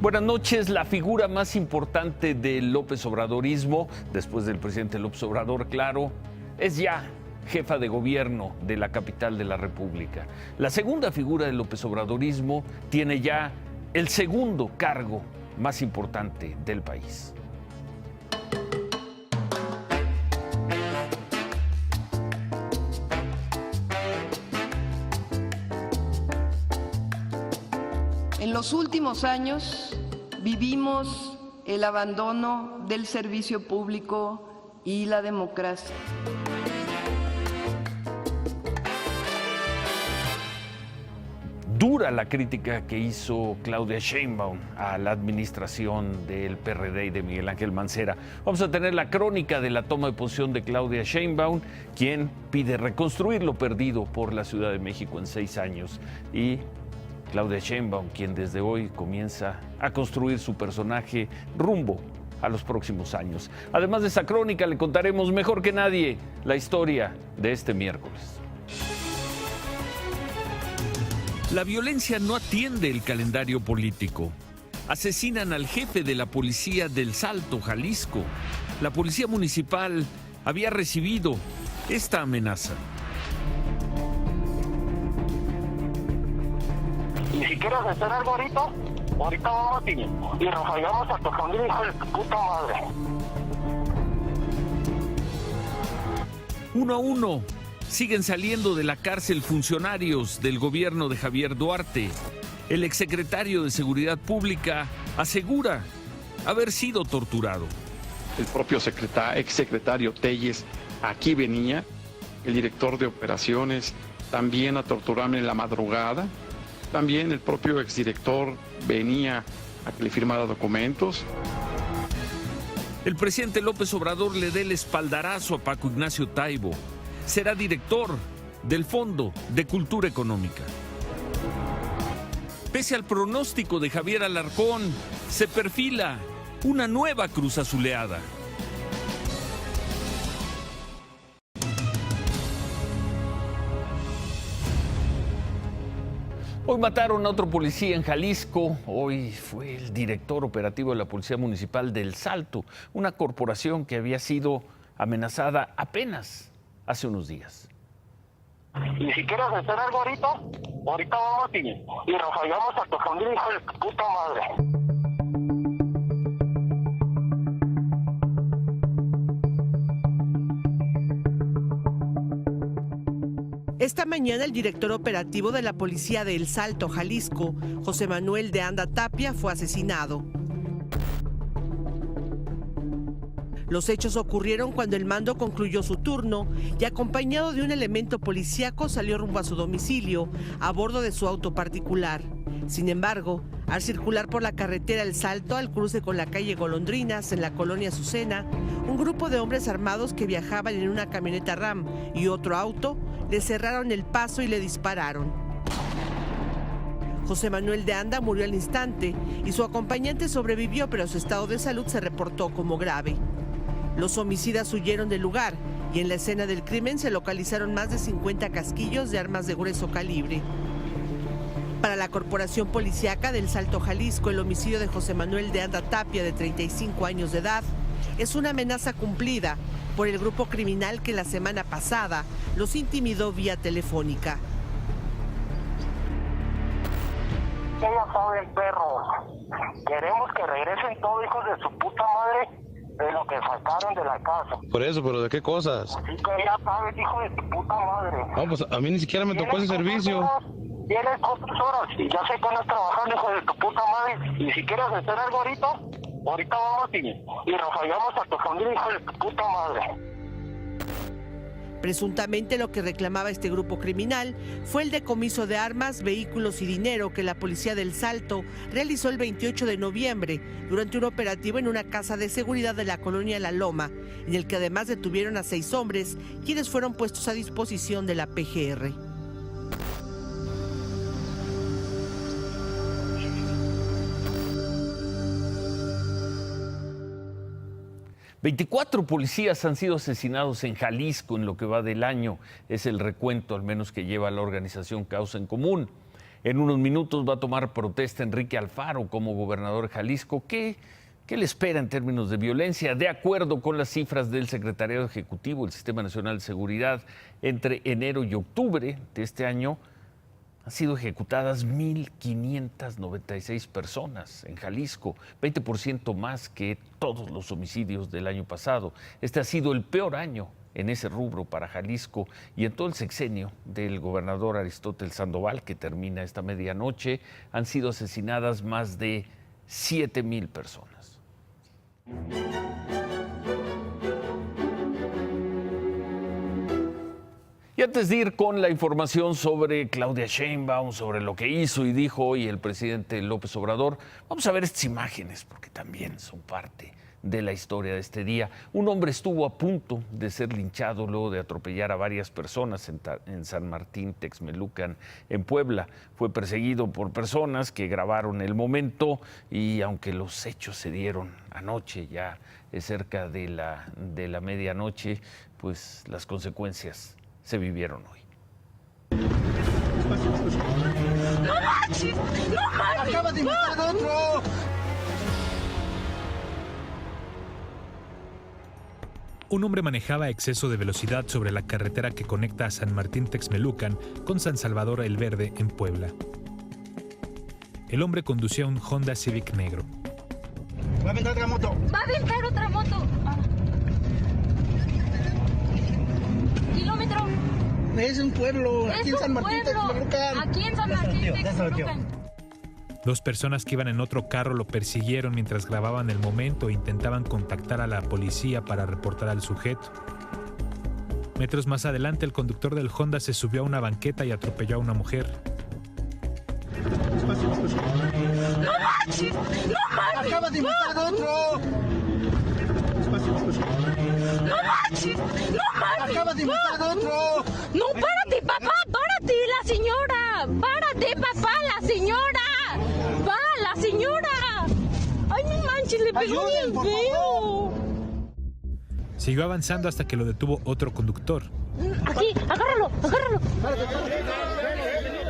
Buenas noches. La figura más importante del López Obradorismo, después del presidente López Obrador, claro, es ya jefa de gobierno de la capital de la República. La segunda figura del López Obradorismo tiene ya el segundo cargo más importante del país. En los últimos años vivimos el abandono del servicio público y la democracia. Dura la crítica que hizo Claudia Sheinbaum a la administración del PRD y de Miguel Ángel Mancera. Vamos a tener la crónica de la toma de posición de Claudia Sheinbaum, quien pide reconstruir lo perdido por la Ciudad de México en 6 años. Y Claudia Sheinbaum, quien desde hoy comienza a construir su personaje rumbo a los próximos años. Además de esa crónica, le contaremos mejor que nadie la historia de este miércoles. La violencia no atiende el calendario político. Asesinan al jefe de la policía del Salto, Jalisco. La policía municipal había recibido esta amenaza. Y si quieres hacer algo ahorita vamos y nos fallamos a tu familia, hijo de tu puta madre. 1 a 1. Siguen saliendo de la cárcel funcionarios del gobierno de Javier Duarte. El exsecretario de Seguridad Pública asegura haber sido torturado. El propio exsecretario Telles aquí venía, el director de operaciones también a torturarme en la madrugada. También el propio exdirector venía a que le firmara documentos. El presidente López Obrador le dé el espaldarazo a Paco Ignacio Taibo. Será director del Fondo de Cultura Económica. Pese al pronóstico de Javier Alarcón, se perfila una nueva Cruz Azuleada. Hoy mataron a otro policía en Jalisco. Hoy fue el director operativo de la Policía Municipal del Salto, una corporación que había sido amenazada apenas hace unos días. Y si quieres hacer algo ahorita vamos y nos fallamos a tu familia, hijo de tu puta madre. Esta mañana el director operativo de la Policía de El Salto, Jalisco, José Manuel de Anda Tapia, fue asesinado. Los hechos ocurrieron cuando el mando concluyó su turno y acompañado de un elemento policíaco salió rumbo a su domicilio a bordo de su auto particular. Sin embargo, al circular por la carretera El Salto al cruce con la calle Golondrinas en la colonia Azucena, un grupo de hombres armados que viajaban en una camioneta Ram y otro auto le cerraron el paso y le dispararon. José Manuel de Anda murió al instante y su acompañante sobrevivió, pero su estado de salud se reportó como grave. Los homicidas huyeron del lugar y en la escena del crimen se localizaron más de 50 casquillos de armas de grueso calibre. Para la Corporación Policíaca del Salto, Jalisco, el homicidio de José Manuel de Anda Tapia, de 35 años de edad, es una amenaza cumplida por el grupo criminal que la semana pasada los intimidó vía telefónica. Ya saben, perros. Queremos que regresen todos, hijos de su puta madre, de lo que sacaron de la casa. Por eso, pero ¿de qué cosas? Así que ya sabes, hijo de tu puta madre. No, pues a mí ni siquiera me tocó ese servicio. Tienes 4 horas y ya sé que no estás trabajando, hijo de tu puta madre. Y si quieres hacer algo ahorita vamos y nos fallamos a tu familia, hijo de tu puta madre. Presuntamente lo que reclamaba este grupo criminal fue el decomiso de armas, vehículos y dinero que la policía del Salto realizó el 28 de noviembre durante un operativo en una casa de seguridad de la colonia La Loma, en el que además detuvieron a 6 hombres, quienes fueron puestos a disposición de la PGR. 24 policías han sido asesinados en Jalisco en lo que va del año. Es el recuento, al menos, que lleva la organización Causa en Común. En unos minutos va a tomar protesta Enrique Alfaro como gobernador de Jalisco. ¿Qué le espera en términos de violencia? De acuerdo con las cifras del Secretariado Ejecutivo del Sistema Nacional de Seguridad, entre enero y octubre de este año han sido ejecutadas 1,596 personas en Jalisco, 20% más que todos los homicidios del año pasado. Este ha sido el peor año en ese rubro para Jalisco y en todo el sexenio del gobernador Aristóteles Sandoval, que termina esta medianoche, han sido asesinadas más de 7,000 personas. Y antes de ir con la información sobre Claudia Sheinbaum, sobre lo que hizo y dijo hoy el presidente López Obrador, vamos a ver estas imágenes porque también son parte de la historia de este día. Un hombre estuvo a punto de ser linchado luego de atropellar a varias personas en San Martín, Texmelucan, en Puebla. Fue perseguido por personas que grabaron el momento y aunque los hechos se dieron anoche, ya cerca de la medianoche, pues las consecuencias se vivieron hoy. ¡No manches! ¡No manches! ¡Acaba de matar a otro! Un hombre manejaba a exceso de velocidad sobre la carretera que conecta a San Martín Texmelucan con San Salvador El Verde en Puebla. El hombre conducía un Honda Civic negro. Va a aventar otra moto. Va a aventar otra moto. Kilómetro. Es un pueblo, aquí en San Martín Texmelucan. Aquí en San Martín Texmelucan. Dos personas que iban en otro carro lo persiguieron mientras grababan el momento e intentaban contactar a la policía para reportar al sujeto. Metros más adelante, el conductor del Honda se subió a una banqueta y atropelló a una mujer. ¡No manches! ¡No manches! ¡Acaba de matar a otro! ¡No manches! ¡No manches! ¡Acaba de matar a otro! ¡No, párate, papá! ¡Párate, la señora! ¡Párate, papá, la señora! ¡Va, la señora! ¡Ay, no manches! ¡Le pegó bien feo! Siguió avanzando hasta que lo detuvo otro conductor. ¡Aquí! ¡Agárralo! ¡Agárralo!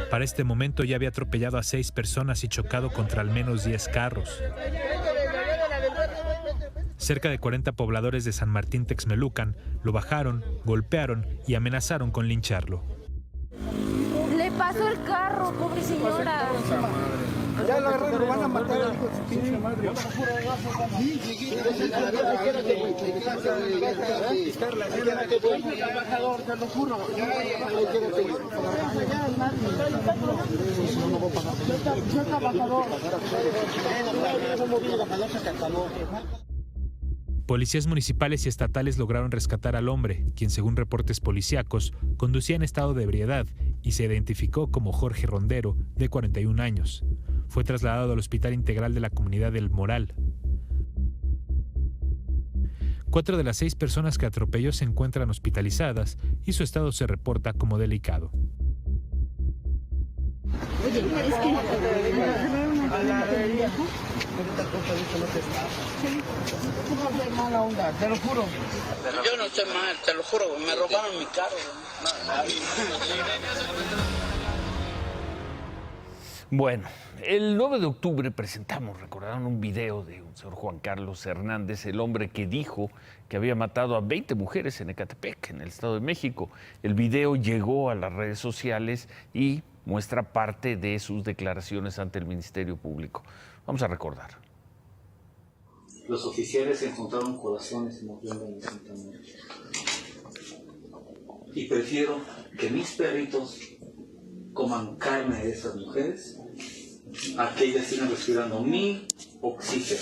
Para este momento ya había atropellado a 6 personas y chocado contra al menos 10 carros. Cerca de 40 pobladores de San Martín Texmelucan lo bajaron, golpearon y amenazaron con lincharlo. Le pasó el carro, pobre señora. Ya lo agarraron, lo van a matar al hijo de su pinche madre. Trabajador, te lo juro. Policías municipales y estatales lograron rescatar al hombre, quien según reportes policíacos conducía en estado de ebriedad y se identificó como Jorge Rondero, de 41 años. Fue trasladado al Hospital Integral de la Comunidad del Moral. 4 de las 6 personas que atropelló se encuentran hospitalizadas y su estado se reporta como delicado. Oye, es que mala onda, te lo juro. Yo no estoy mal, te lo juro, me robaron mi carro. Bueno, el 9 de octubre recordaron un video de un señor Juan Carlos Hernández, el hombre que dijo que había matado a 20 mujeres en Ecatepec, en el Estado de México. El video llegó a las redes sociales y muestra parte de sus declaraciones ante el Ministerio Público. Vamos a recordar. Los oficiales encontraron corazones mordiendo mis sentamientos. Y prefiero que mis perritos coman carne de esas mujeres a que ellas sigan respirando mi oxígeno.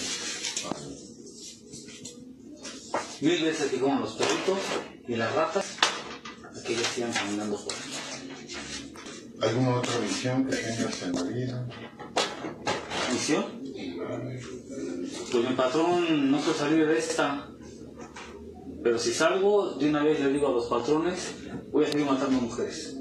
1000 veces que coman los perritos y las ratas a que ellas sigan caminando por ahí. ¿Alguna otra visión que tengas en la vida? ¿Visión? Pues mi patrón no puede salir de esta. Pero si salgo, de una vez le digo a los patrones, voy a seguir matando mujeres.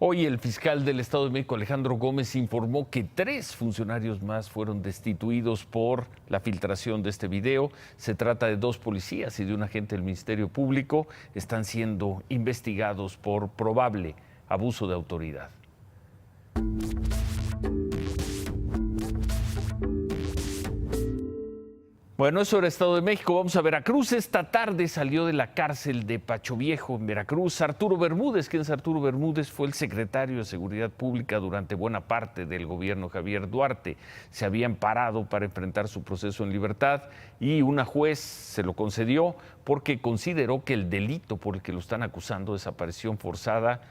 Hoy el fiscal del Estado de México, Alejandro Gómez, informó que 3 funcionarios más fueron destituidos por la filtración de este video. Se trata de 2 policías y de un agente del Ministerio Público. Están siendo investigados por probable abuso de autoridad. Bueno, eso era Estado de México. Vamos a Veracruz. Esta tarde salió de la cárcel de Pacho Viejo, en Veracruz, Arturo Bermúdez. ¿Quién es Arturo Bermúdez? Fue el secretario de Seguridad Pública durante buena parte del gobierno Javier Duarte. Se había amparado para enfrentar su proceso en libertad y una juez se lo concedió porque consideró que el delito por el que lo están acusando, desaparición forzada,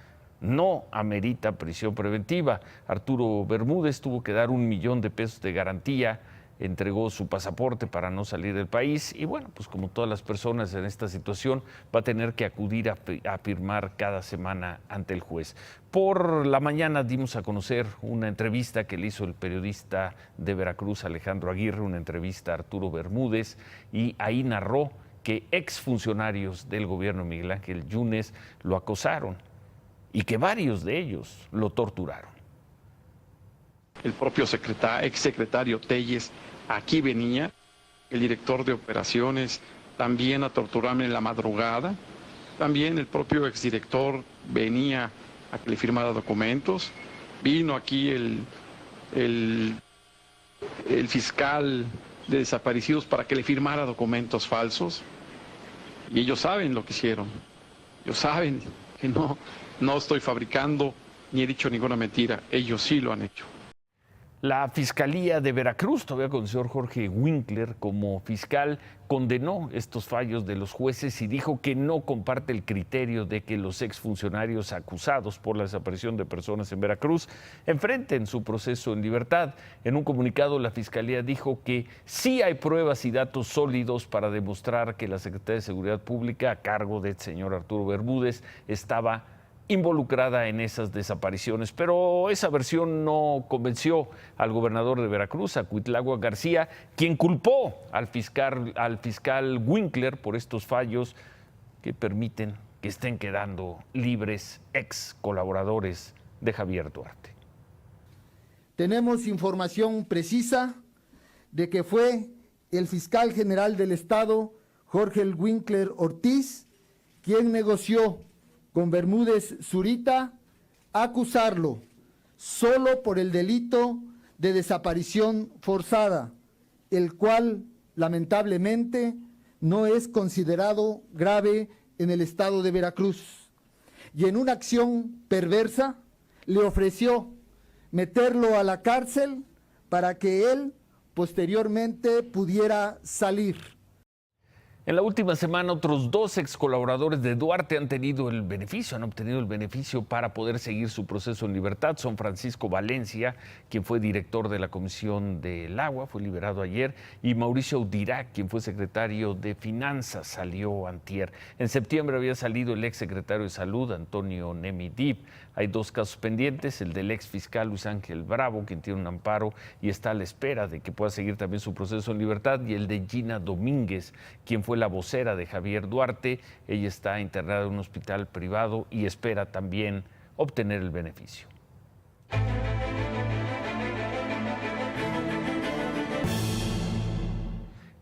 no amerita prisión preventiva. Arturo Bermúdez tuvo que dar $1 millón de pesos de garantía, entregó su pasaporte para no salir del país y bueno, pues como todas las personas en esta situación va a tener que acudir a firmar cada semana ante el juez. Por la mañana dimos a conocer una entrevista que le hizo el periodista de Veracruz Alejandro Aguirre, una entrevista a Arturo Bermúdez, y ahí narró que exfuncionarios del gobierno de Miguel Ángel Yunes lo acosaron y que varios de ellos lo torturaron. El propio exsecretario Telles aquí venía, el director de operaciones también a torturarme en la madrugada, también el propio exdirector venía a que le firmara documentos, vino aquí el fiscal de desaparecidos para que le firmara documentos falsos, y ellos saben lo que hicieron, ellos saben que no estoy fabricando ni he dicho ninguna mentira, ellos sí lo han hecho. La Fiscalía de Veracruz, todavía con el señor Jorge Winkler como fiscal, condenó estos fallos de los jueces y dijo que no comparte el criterio de que los exfuncionarios acusados por la desaparición de personas en Veracruz enfrenten su proceso en libertad. En un comunicado, la Fiscalía dijo que sí hay pruebas y datos sólidos para demostrar que la Secretaría de Seguridad Pública, a cargo del señor Arturo Bermúdez, estaba involucrada en esas desapariciones, pero esa versión no convenció al gobernador de Veracruz, a Cuitláhuac García, quien culpó al fiscal Winkler por estos fallos que permiten que estén quedando libres ex colaboradores de Javier Duarte. Tenemos información precisa de que fue el fiscal general del Estado, Jorge Winkler Ortiz, quien negoció con Bermúdez Zurita acusarlo solo por el delito de desaparición forzada, el cual lamentablemente no es considerado grave en el estado de Veracruz. Y en una acción perversa le ofreció meterlo a la cárcel para que él posteriormente pudiera salir. En la última semana, otros 2 ex colaboradores de Duarte han obtenido el beneficio para poder seguir su proceso en libertad. Son Francisco Valencia, quien fue director de la Comisión del Agua, fue liberado ayer, y Mauricio Audirac, quien fue secretario de Finanzas, salió antier. En septiembre había salido el ex secretario de Salud, Antonio Nemidib. Hay 2 casos pendientes, el del ex fiscal Luis Ángel Bravo, quien tiene un amparo y está a la espera de que pueda seguir también su proceso en libertad, y el de Gina Domínguez, quien fue la vocera de Javier Duarte. Ella está internada en un hospital privado y espera también obtener el beneficio.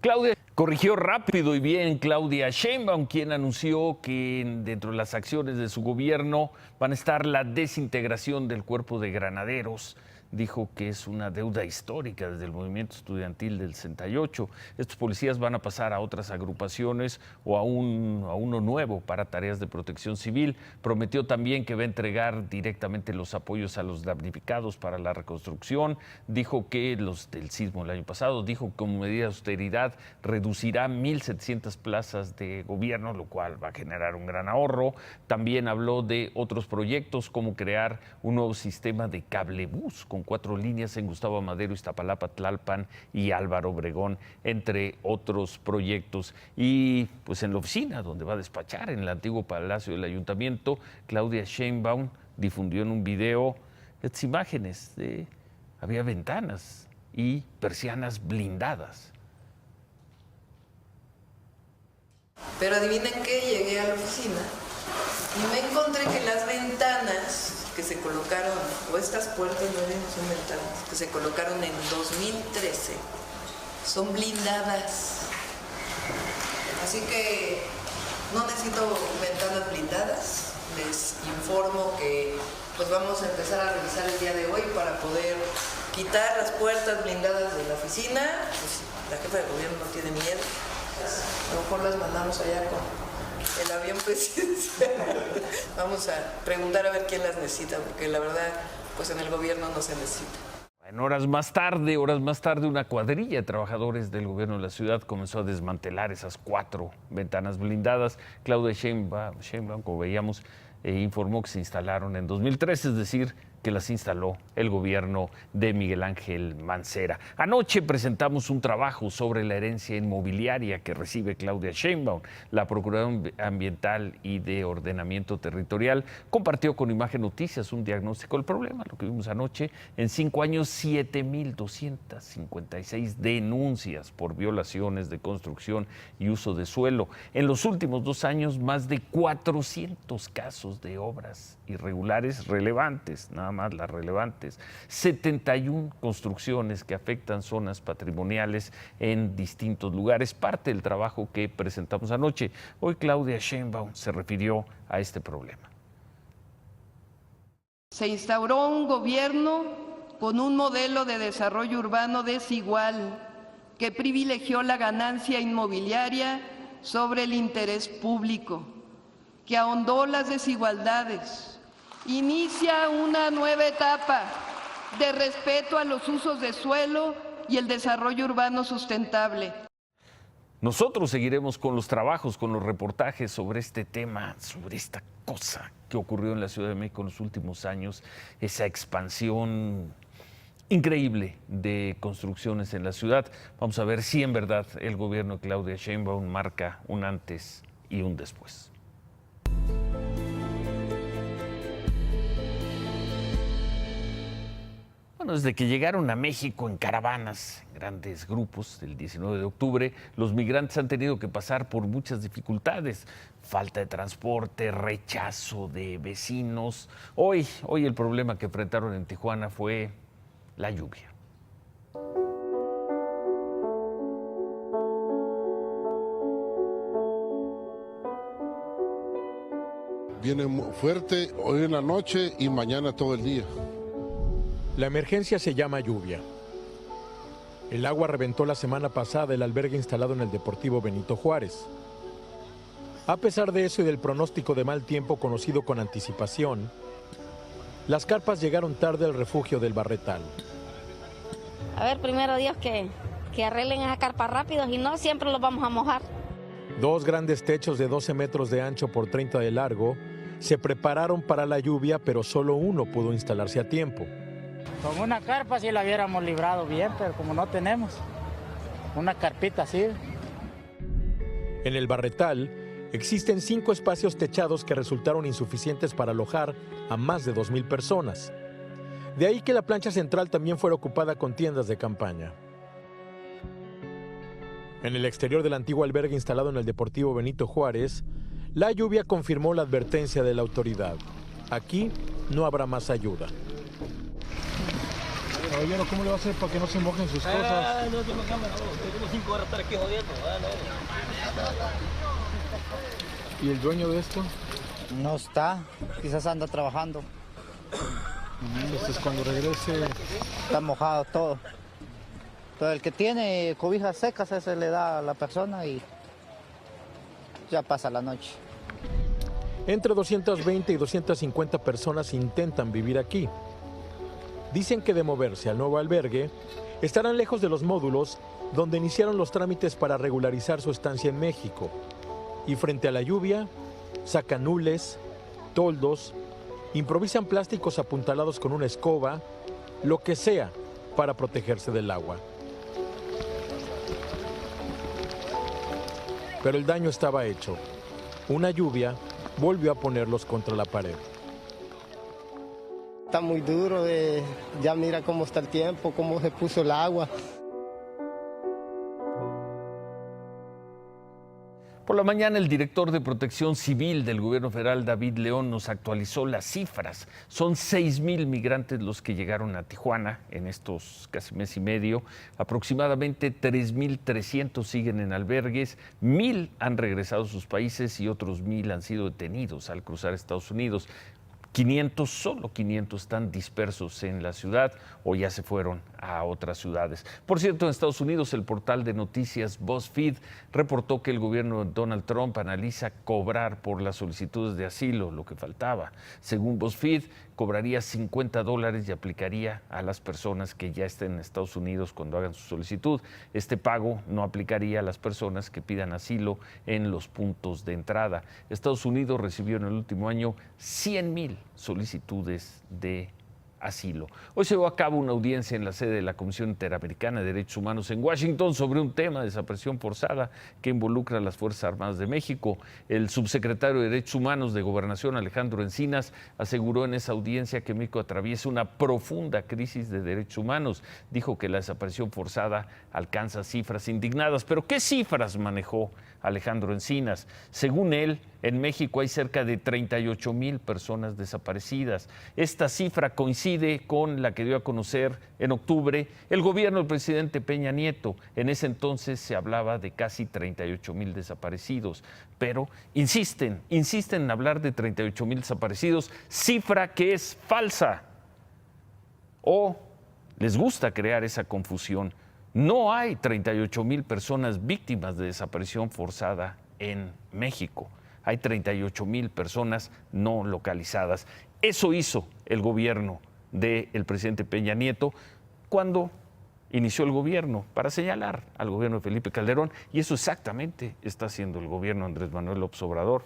Claudia corrigió rápido y bien Claudia Sheinbaum, quien anunció que dentro de las acciones de su gobierno van a estar la desintegración del cuerpo de granaderos. Dijo que es una deuda histórica desde el movimiento estudiantil del 68. Estos policías van a pasar a otras agrupaciones o a uno nuevo para tareas de protección civil. Prometió también que va a entregar directamente los apoyos a los damnificados para la reconstrucción. Dijo que los del sismo el año pasado, dijo que como medida de austeridad reducirá 1,700 plazas de gobierno, lo cual va a generar un gran ahorro. También habló de otros proyectos como crear un nuevo sistema de cablebús con 4 líneas en Gustavo Amadero, Iztapalapa, Tlalpan y Álvaro Obregón, entre otros proyectos. Y pues en la oficina donde va a despachar, en el antiguo Palacio del Ayuntamiento, Claudia Sheinbaum difundió en un video estas imágenes había ventanas y persianas blindadas. Pero adivinen qué, llegué a la oficina y me encontré que las ventanas que se colocaron, o estas puertas no son ventanas, que se colocaron en 2013, son blindadas. Así que no necesito ventanas blindadas. Les informo que pues vamos a empezar a revisar el día de hoy para poder quitar las puertas blindadas de la oficina, pues la jefa de gobierno no tiene miedo. A lo mejor las mandamos allá con el avión presidencial. Vamos a preguntar a ver quién las necesita, porque la verdad, pues en el gobierno no se necesita. En horas más tarde, una cuadrilla de trabajadores del gobierno de la ciudad comenzó a desmantelar esas 4 ventanas blindadas. Claudia Sheinbaum, como veíamos, informó que se instalaron en 2013, es decir, que las instaló el gobierno de Miguel Ángel Mancera. Anoche presentamos un trabajo sobre la herencia inmobiliaria que recibe Claudia Sheinbaum. La Procuradora Ambiental y de Ordenamiento Territorial compartió con Imagen Noticias un diagnóstico del problema, lo que vimos anoche. En 5 años, 7,256 denuncias por violaciones de construcción y uso de suelo. En los últimos 2 años, más de 400 casos de obras irregulares relevantes, nada más las relevantes, 71 construcciones que afectan zonas patrimoniales en distintos lugares, parte del trabajo que presentamos anoche. Hoy Claudia Sheinbaum se refirió a este problema. Se instauró un gobierno con un modelo de desarrollo urbano desigual que privilegió la ganancia inmobiliaria sobre el interés público, que ahondó las desigualdades. Inicia una nueva etapa de respeto a los usos de suelo y el desarrollo urbano sustentable. Nosotros seguiremos con los trabajos, con los reportajes sobre este tema, sobre esta cosa que ocurrió en la Ciudad de México en los últimos años, esa expansión increíble de construcciones en la ciudad. Vamos a ver si en verdad el gobierno de Claudia Sheinbaum marca un antes y un después. Bueno, desde que llegaron a México en caravanas, en grandes grupos, el 19 de octubre, los migrantes han tenido que pasar por muchas dificultades. Falta de transporte, rechazo de vecinos. Hoy el problema que enfrentaron en Tijuana fue la lluvia. Viene fuerte hoy en la noche y mañana todo el día. La emergencia se llama lluvia. El agua reventó la semana pasada el albergue instalado en el Deportivo Benito Juárez. A pesar de eso y del pronóstico de mal tiempo conocido con anticipación, las carpas llegaron tarde al refugio del Barretal. A ver, primero Dios que arreglen esas carpas rápido, y no, siempre los vamos a mojar. 2 grandes techos de 12 metros de ancho por 30 de largo se prepararon para la lluvia, pero solo uno pudo instalarse a tiempo. Con una carpa sí la hubiéramos librado bien, pero como no tenemos, una carpita así. En el Barretal existen 5 espacios techados que resultaron insuficientes para alojar a más de 2,000 personas. De ahí que la plancha central también fuera ocupada con tiendas de campaña. En el exterior del antiguo albergue instalado en el Deportivo Benito Juárez, la lluvia confirmó la advertencia de la autoridad. Aquí no habrá más ayuda. Caballero, ¿cómo le va a hacer para que no se mojen sus cosas? No tengo cámara, tengo 5 horas estar aquí jodiendo. ¿Y el dueño de esto? No está, quizás anda trabajando. Entonces cuando regrese... Está mojado todo. Pero el que tiene cobijas secas, ese le da a la persona y ya pasa la noche. Entre 220 y 250 personas intentan vivir aquí. Dicen que de moverse al nuevo albergue, estarán lejos de los módulos donde iniciaron los trámites para regularizar su estancia en México. Y frente a la lluvia, sacan hules, toldos, improvisan plásticos apuntalados con una escoba, lo que sea para protegerse del agua. Pero el daño estaba hecho. Una lluvia volvió a ponerlos contra la pared. Está muy duro, ya mira cómo está el tiempo, cómo se puso el agua. Por la mañana, el director de Protección Civil del Gobierno Federal, David León, nos actualizó las cifras. Son 6,000 migrantes los que llegaron a Tijuana en estos casi mes y medio. Aproximadamente 3,300 siguen en albergues, 1,000 han regresado a sus países y otros 1,000 han sido detenidos al cruzar Estados Unidos. solo 500 están dispersos en la ciudad o ya se fueron a otras ciudades. Por cierto, en Estados Unidos, el portal de noticias BuzzFeed reportó que el gobierno de Donald Trump analiza cobrar por las solicitudes de asilo, lo que faltaba. Según BuzzFeed, cobraría $50 y aplicaría a las personas que ya estén en Estados Unidos cuando hagan su solicitud. Este pago no aplicaría a las personas que pidan asilo en los puntos de entrada. Estados Unidos recibió en el último año 100,000 solicitudes de asilo. Hoy se llevó a cabo una audiencia en la sede de la Comisión Interamericana de Derechos Humanos en Washington sobre un tema de desaparición forzada que involucra a las Fuerzas Armadas de México. El subsecretario de Derechos Humanos de Gobernación, Alejandro Encinas, aseguró en esa audiencia que México atraviesa una profunda crisis de derechos humanos. Dijo que la desaparición forzada alcanza cifras indignadas. ¿Pero qué cifras manejó Alejandro Encinas? Según él, en México hay cerca de 38,000 personas desaparecidas. Esta cifra coincide con la que dio a conocer en octubre el gobierno del presidente Peña Nieto. En ese entonces se hablaba de casi 38,000 desaparecidos, pero insisten en hablar de 38,000 desaparecidos, cifra que es falsa. O les gusta crear esa confusión. No hay 38,000 personas víctimas de desaparición forzada en México. Hay 38,000 personas no localizadas. Eso hizo el gobierno del presidente Peña Nieto cuando inició el gobierno, para señalar al gobierno de Felipe Calderón, y eso exactamente está haciendo el gobierno de Andrés Manuel López Obrador,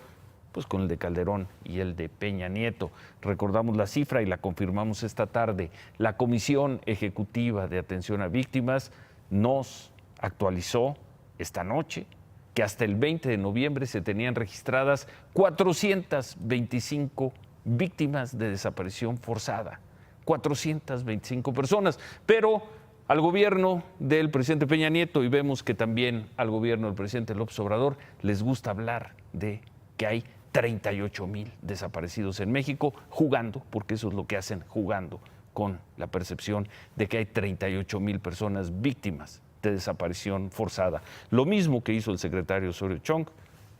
pues con el de Calderón y el de Peña Nieto. Recordamos la cifra y la confirmamos esta tarde. La Comisión Ejecutiva de Atención a Víctimas nos actualizó esta noche que hasta el 20 de noviembre se tenían registradas 425 víctimas de desaparición forzada. 425 personas. Pero al gobierno del presidente Peña Nieto, y vemos que también al gobierno del presidente López Obrador, les gusta hablar de que hay 38,000 desaparecidos en México, jugando, porque eso es lo que hacen, jugando con la percepción de que hay 38,000 personas víctimas de desaparición forzada. Lo mismo que hizo el secretario Osorio Chong,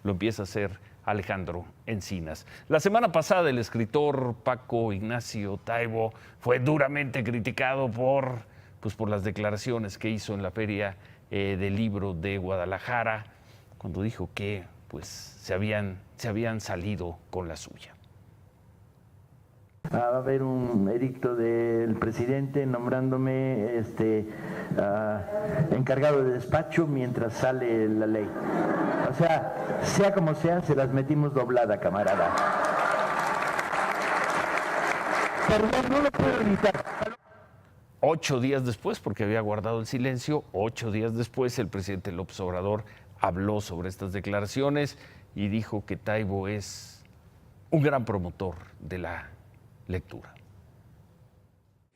lo empieza a hacer Alejandro Encinas. La semana pasada el escritor Paco Ignacio Taibo fue duramente criticado por las declaraciones que hizo en la Feria del Libro de Guadalajara, cuando dijo que se habían salido con la suya. Va a haber un edicto del presidente nombrándome encargado de despacho mientras sale la ley. O sea como sea, se las metimos doblada, camarada. Pero no lo puedo evitar. 8 días después, porque había guardado el silencio, 8 días después el presidente López Obrador habló sobre estas declaraciones y dijo que Taibo es un gran promotor de la lectura.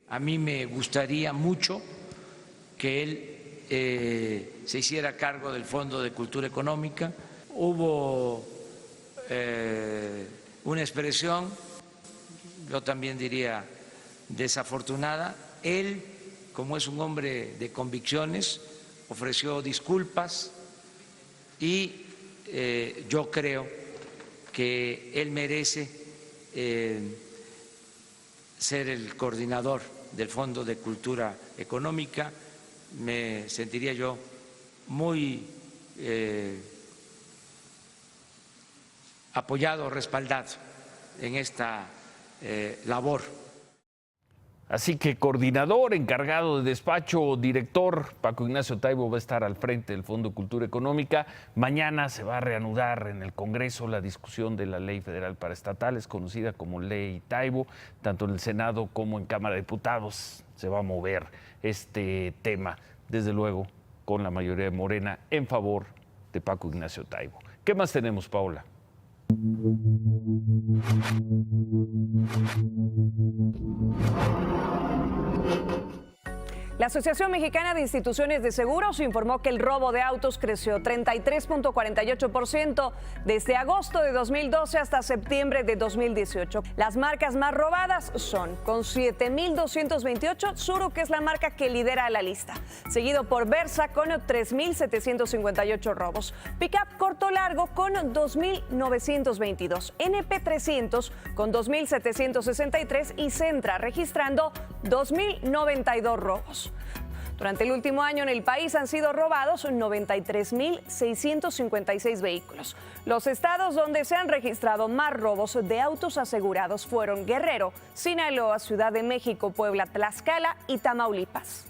A mí me gustaría mucho que él se hiciera cargo del Fondo de Cultura Económica. Hubo una expresión, yo también diría desafortunada. Él, como es un hombre de convicciones, ofreció disculpas y yo creo que él merece ser el coordinador del Fondo de Cultura Económica. Me sentiría yo muy apoyado, respaldado en esta labor. Así que coordinador, encargado de despacho o director, Paco Ignacio Taibo va a estar al frente del Fondo de Cultura Económica. Mañana se va a reanudar en el Congreso la discusión de la Ley Federal para Estatales, conocida como Ley Taibo. Tanto en el Senado como en Cámara de Diputados se va a mover este tema, desde luego con la mayoría de Morena en favor de Paco Ignacio Taibo. ¿Qué más tenemos, Paula? La Asociación Mexicana de Instituciones de Seguros informó que el robo de autos creció 33.48% desde agosto de 2012 hasta septiembre de 2018. Las marcas más robadas son, con 7.228, Tsuru, que es la marca que lidera la lista, seguido por Versa con 3.758 robos, Pickup corto largo con 2.922, NP300 con 2.763 y Sentra registrando 2.092 robos. Durante el último año en el país han sido robados 93.656 vehículos. Los estados donde se han registrado más robos de autos asegurados fueron Guerrero, Sinaloa, Ciudad de México, Puebla, Tlaxcala y Tamaulipas.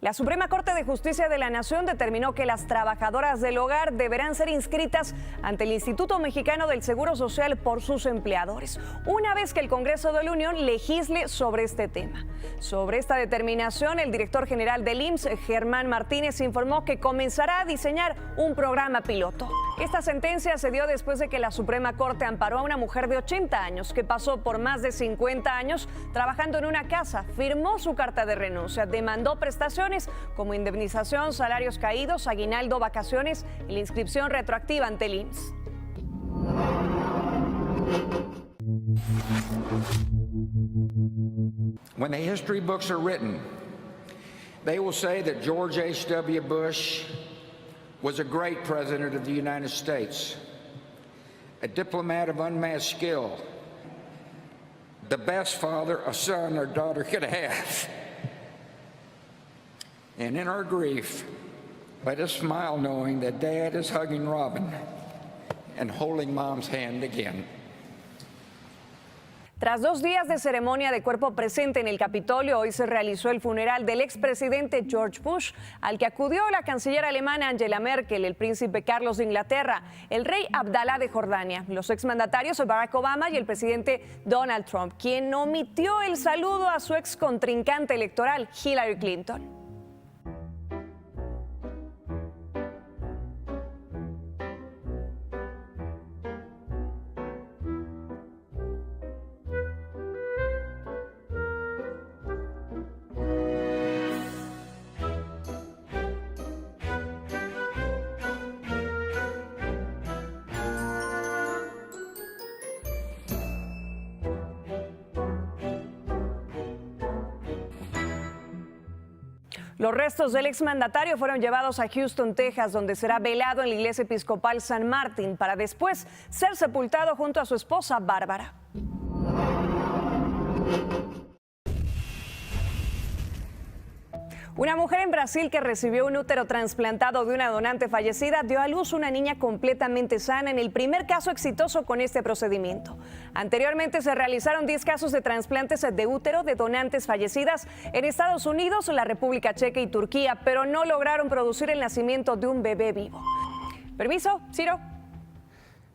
La Suprema Corte de Justicia de la Nación determinó que las trabajadoras del hogar deberán ser inscritas ante el Instituto Mexicano del Seguro Social por sus empleadores, una vez que el Congreso de la Unión legisle sobre este tema. Sobre esta determinación, el director general del IMSS, Germán Martínez, informó que comenzará a diseñar un programa piloto. Esta sentencia se dio después de que la Suprema Corte amparó a una mujer de 80 años que pasó por más de 50 años trabajando en una casa, firmó su carta de renuncia, demandó prestaciones como indemnización, salarios caídos, aguinaldo, vacaciones y la inscripción retroactiva ante el IMSS. When the history books are written, they will say that George H.W. Bush was a great president of the United States, a diplomat of unmatched skill, the best father a son or daughter could have. And in our grief, let us smile knowing that Dad is hugging Robin and holding Mom's hand again. Tras 2 días de ceremonia de cuerpo presente en el Capitolio, hoy se realizó el funeral del expresidente George Bush, al que acudió la canciller alemana Angela Merkel, el príncipe Carlos de Inglaterra, el rey Abdalá de Jordania, los exmandatarios Barack Obama y el presidente Donald Trump, quien omitió el saludo a su ex contrincante electoral, Hillary Clinton. Los restos del exmandatario fueron llevados a Houston, Texas, donde será velado en la iglesia episcopal San Martín para después ser sepultado junto a su esposa Bárbara. Una mujer en Brasil que recibió un útero trasplantado de una donante fallecida dio a luz una niña completamente sana en el primer caso exitoso con este procedimiento. Anteriormente se realizaron 10 casos de trasplantes de útero de donantes fallecidas en Estados Unidos, la República Checa y Turquía, pero no lograron producir el nacimiento de un bebé vivo. Permiso, Ciro.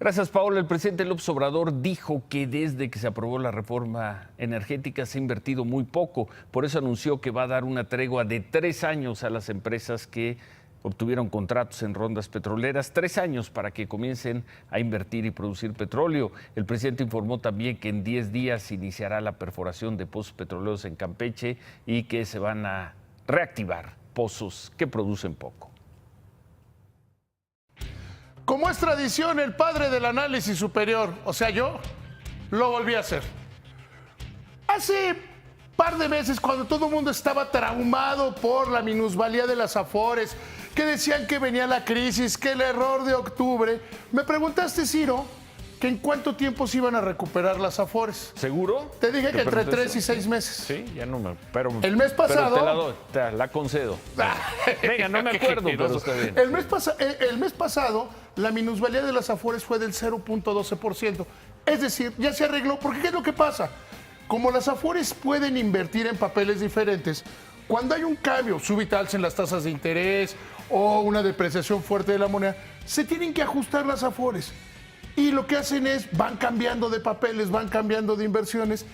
Gracias, Paola. El presidente López Obrador dijo que desde que se aprobó la reforma energética se ha invertido muy poco. Por eso anunció que va a dar una tregua de 3 años a las empresas que obtuvieron contratos en rondas petroleras, 3 años para que comiencen a invertir y producir petróleo. El presidente informó también que en 10 días iniciará la perforación de pozos petroleros en Campeche y que se van a reactivar pozos que producen poco. Como es tradición, el padre del análisis superior, o sea, yo, lo volví a hacer. Hace par de meses, cuando todo el mundo estaba traumado por la minusvalía de las Afores, que decían que venía la crisis, que el error de octubre, me preguntaste, Ciro, que en cuánto tiempo se iban a recuperar las Afores. ¿Seguro? Te dije que entre 3 y 6 meses. Sí, ya no me... Pero, el mes pasado... Pero te la doy, te la concedo. Venga, no me acuerdo, pero está bien. El mes pasado, la minusvalía de las Afores fue del 0.12%. Es decir, ya se arregló. Porque ¿qué es lo que pasa? Como las Afores pueden invertir en papeles diferentes, cuando hay un cambio súbito en las tasas de interés o una depreciación fuerte de la moneda, se tienen que ajustar las Afores. Y lo que hacen es, van cambiando de papeles, van cambiando de inversiones.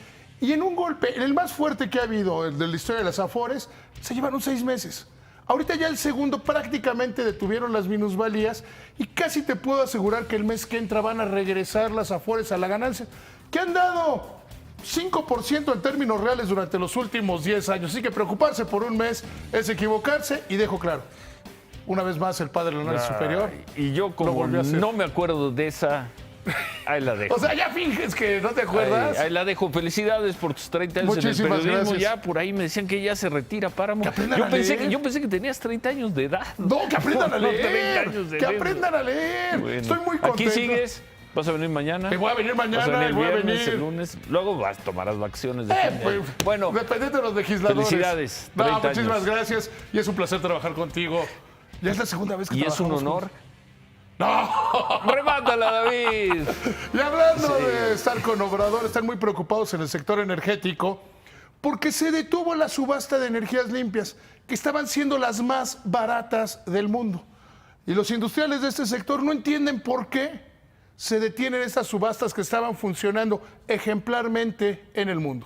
Y en un golpe, en el más fuerte que ha habido, el de la historia de las Afores, se llevaron 6 meses. Ahorita ya el segundo prácticamente detuvieron las minusvalías y casi te puedo asegurar que el mes que entra van a regresar las Afores a la ganancia. ¿Qué han dado? 5% en términos reales durante los últimos 10 años. Así que preocuparse por un mes es equivocarse, y dejo claro, una vez más el padre del análisis superior. Y yo como no me acuerdo de esa, ahí la dejo. O sea, ya finges que no te acuerdas. Ahí la dejo. Felicidades por tus 30 años en el periodismo. Gracias. Ya por ahí me decían que ya se retira Páramo. Yo pensé que tenías 30 años de edad. No, que aprendan a leer. 30 años de que edad. aprendan a leer. Bueno, Estoy muy contento. Aquí sigues. ¿Vas a venir mañana? Voy a venir mañana, ¿Vas a venir el voy a viernes, venir. el lunes? Luego tomarás vacaciones. De fin de año. Bueno, dependiendo de los legisladores. Felicidades. No, 30 muchísimas años. gracias. Y es un placer trabajar contigo. Ya es la segunda vez que ¿Y es un honor? ¡No! ¡Remátala, David! Y hablando de estar con Obrador, están muy preocupados en el sector energético porque se detuvo la subasta de energías limpias, que estaban siendo las más baratas del mundo. Y los industriales de este sector no entienden por qué se detienen estas subastas que estaban funcionando ejemplarmente en el mundo.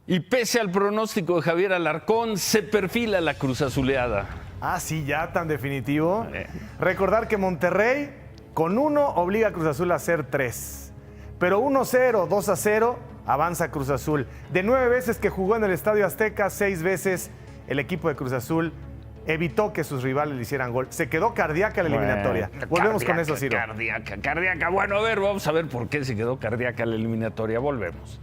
Y pese al pronóstico de Javier Alarcón, se perfila la Cruz Azuleada. Ah, sí, ya tan definitivo. Recordar que Monterrey con 1 obliga a Cruz Azul a hacer 3. Pero 1-0, 2-0, avanza Cruz Azul. De 9 veces que jugó en el Estadio Azteca, 6 veces el equipo de Cruz Azul evitó que sus rivales le hicieran gol. Se quedó cardíaca la eliminatoria. Volvemos con eso, Ciro. Cardíaca. Bueno, a ver, vamos a ver por qué se quedó cardíaca la eliminatoria. Volvemos.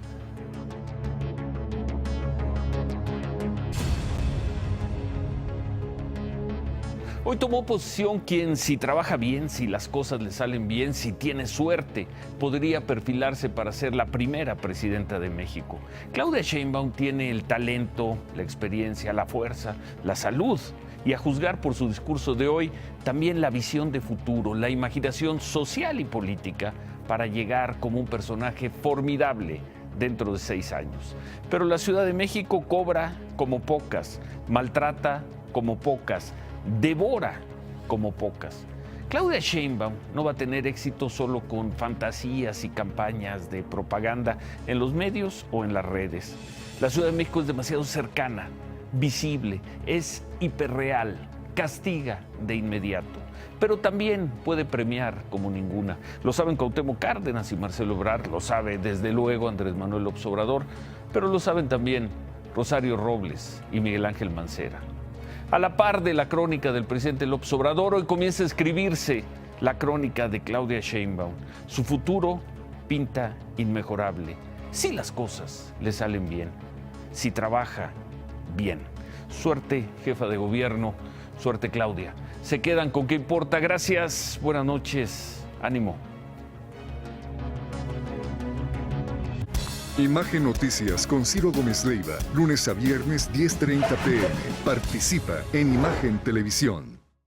Hoy tomó posición quien, si trabaja bien, si las cosas le salen bien, si tiene suerte, podría perfilarse para ser la primera presidenta de México. Claudia Sheinbaum tiene el talento, la experiencia, la fuerza, la salud y, a juzgar por su discurso de hoy, también la visión de futuro, la imaginación social y política para llegar como un personaje formidable dentro de 6 años. Pero la Ciudad de México cobra como pocas, maltrata como pocas, devora como pocas. Claudia Sheinbaum no va a tener éxito solo con fantasías y campañas de propaganda en los medios o en las redes. La Ciudad de México es demasiado cercana, visible, es hiperreal, castiga de inmediato, pero también puede premiar como ninguna. Lo saben Cuauhtémoc Cárdenas y Marcelo Ebrard, lo sabe desde luego Andrés Manuel López Obrador, pero lo saben también Rosario Robles y Miguel Ángel Mancera. A la par de la crónica del presidente López Obrador, hoy comienza a escribirse la crónica de Claudia Sheinbaum. Su futuro pinta inmejorable, si las cosas le salen bien, si trabaja bien. Suerte, jefa de gobierno, suerte, Claudia. Se quedan con ¿Qué importa? Gracias, buenas noches, ánimo. Imagen Noticias con Ciro Gómez Leiva, lunes a viernes 10:30 p.m. Participa en Imagen Televisión.